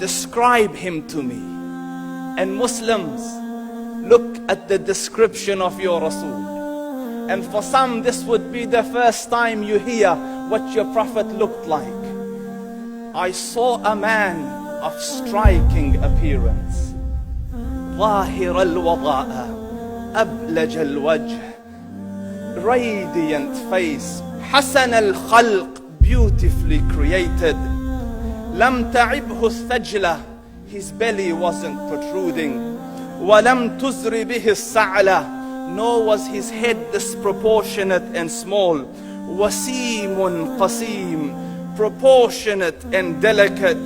describe him to me. And Muslims, look at the description of your Rasul. And for some, this would be the first time you hear what your Prophet looked like. I saw a man of striking appearance. ظاهر الوضاء أبلج الوجه, radiant face, حسن الخلق, beautifully created. لم تعبه الثجلة, his belly wasn't protruding. ولم تزر به السعلة, nor was his head disproportionate and small. وسيم قسيم, proportionate and delicate,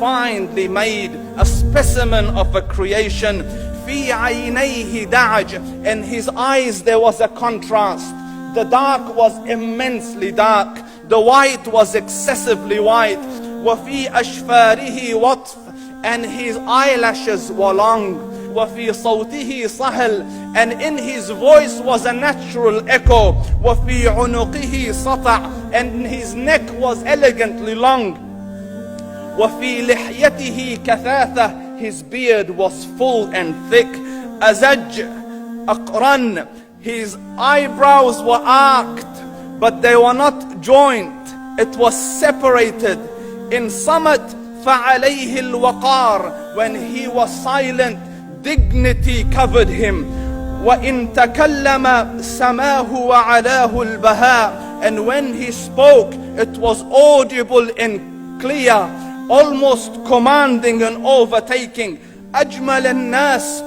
finely made, a specimen of a creation. في عينيه دعج, in his eyes there was a contrast. The dark was immensely dark, the white was excessively white. وفي أشفاره وطف, and his eyelashes were long. وفي صوته صهل, and in his voice was a natural echo. وفي عنقه سطع, and his neck was elegantly long. وفي لحيته كثاثة, his beard was full and thick. أزج أقرن, his eyebrows were arched, but they were not joined, it was separated. In صمت فعليه الوقار, when he was silent, dignity covered him. وإن تكلم سماه وعلاه البهاء, and when he spoke, it was audible and clear, almost commanding and overtaking. أجمل الناس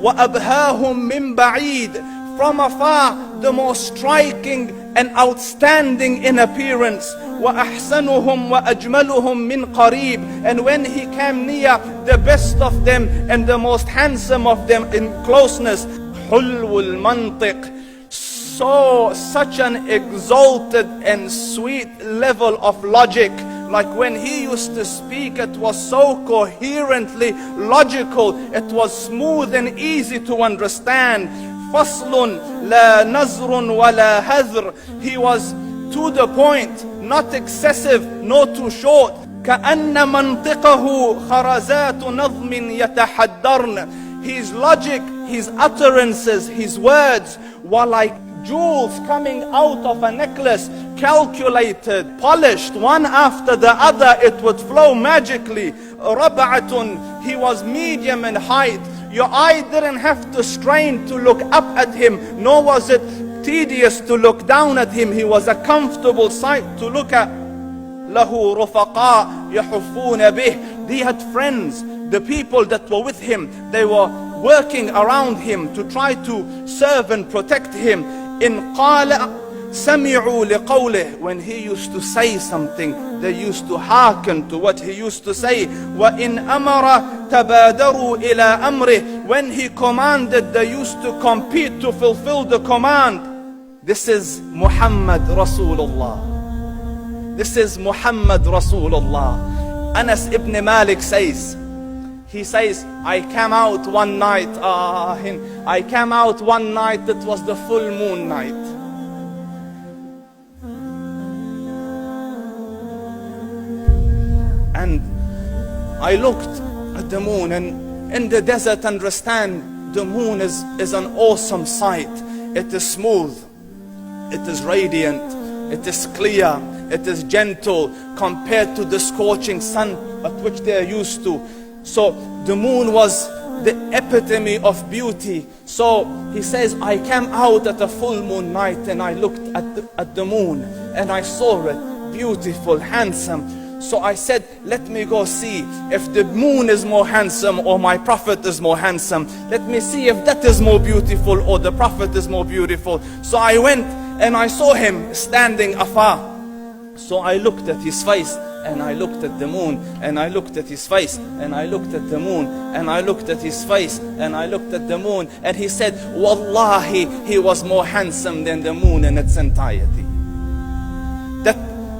وأبهاهم من بعيد, from afar the most striking and outstanding in appearance. وأحسنهم وأجملهم من قريب, and when he came near, the best of them and the most handsome of them in closeness. حلو المنطق, such an exalted and sweet level of logic. Like when he used to speak, it was so coherently logical, it was smooth and easy to understand. فصل لا نزر ولا هذر, he was to the point, not excessive nor too short. كأن منطقه خرزات نظم يتحدرن, his logic, his utterances, his words were like jewels coming out of a necklace, calculated, polished, one after the other, it would flow magically. ربعة, he was medium in height. Your eye didn't have to strain to look up at him, nor was it tedious to look down at him. He was a comfortable sight to look at. له رفقاء يحفون به, he had friends, the people that were with him, they were working around him to try to serve and protect him. إن قال سمعوا لقوله, when he used to say something, they used to hearken to what he used to say. وإن أمر تبادروا إلى أمره, when he commanded, they used to compete to fulfill the command. This is Muhammad Rasulullah. This is Muhammad Rasulullah. Anas ibn Malik says, he says, I came out one night, I came out one night, it was the full moon night. And I looked at the moon, and in the desert, understand, the moon is an awesome sight. It is smooth, it is radiant, it is clear, it is gentle compared to the scorching sun at which they are used to. So the moon was the epitome of beauty. So he says, I came out at a full moon night and I looked at the moon and I saw it, beautiful, handsome. So I said, let me go see if the moon is more handsome or my Prophet is more handsome. Let me see if that is more beautiful or the Prophet is more beautiful. So I went and I saw him standing afar. So I looked at his face and I looked at the moon, and I looked at his face, and I looked at the moon, and I looked at his face, and I looked at the moon, and he said, Wallahi, he was more handsome than the moon in its entirety.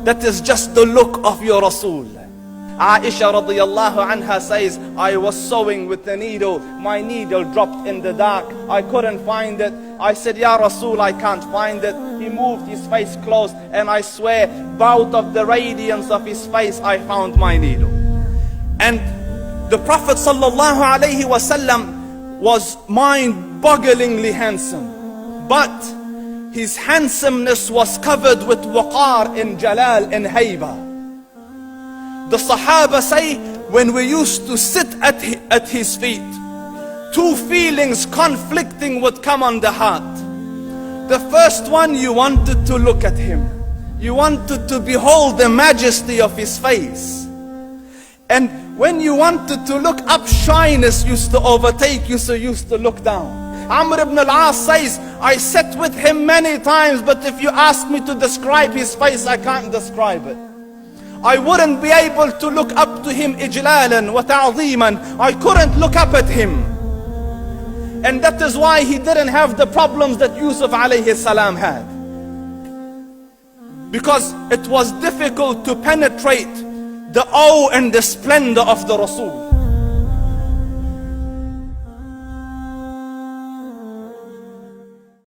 That is just the look of your Rasul. Aisha radiyallahu anha says, I was sewing with the needle, my needle dropped in the dark, I couldn't find it. I said, Ya Rasul, I can't find it. He moved his face close, and I swear, out of the radiance of his face, I found my needle. And the Prophet sallallahu alaihi wasallam was mind-bogglingly handsome, but his handsomeness was covered with waqar and jalal and haiba. The Sahaba say, when we used to sit at his feet, two feelings conflicting would come on the heart. The first one, you wanted to look at him. You wanted to behold the majesty of his face. And when you wanted to look up, shyness used to overtake you, so you used to look down. Amr ibn al-As says, I sat with him many times, but if you ask me to describe his face, I can't describe it. I wouldn't be able to look up to him ijlalan wa ta'zeeman. I couldn't look up at him. And that is why he didn't have the problems that Yusuf alayhi salam had. Because it was difficult to penetrate the awe and the splendor of the Rasul.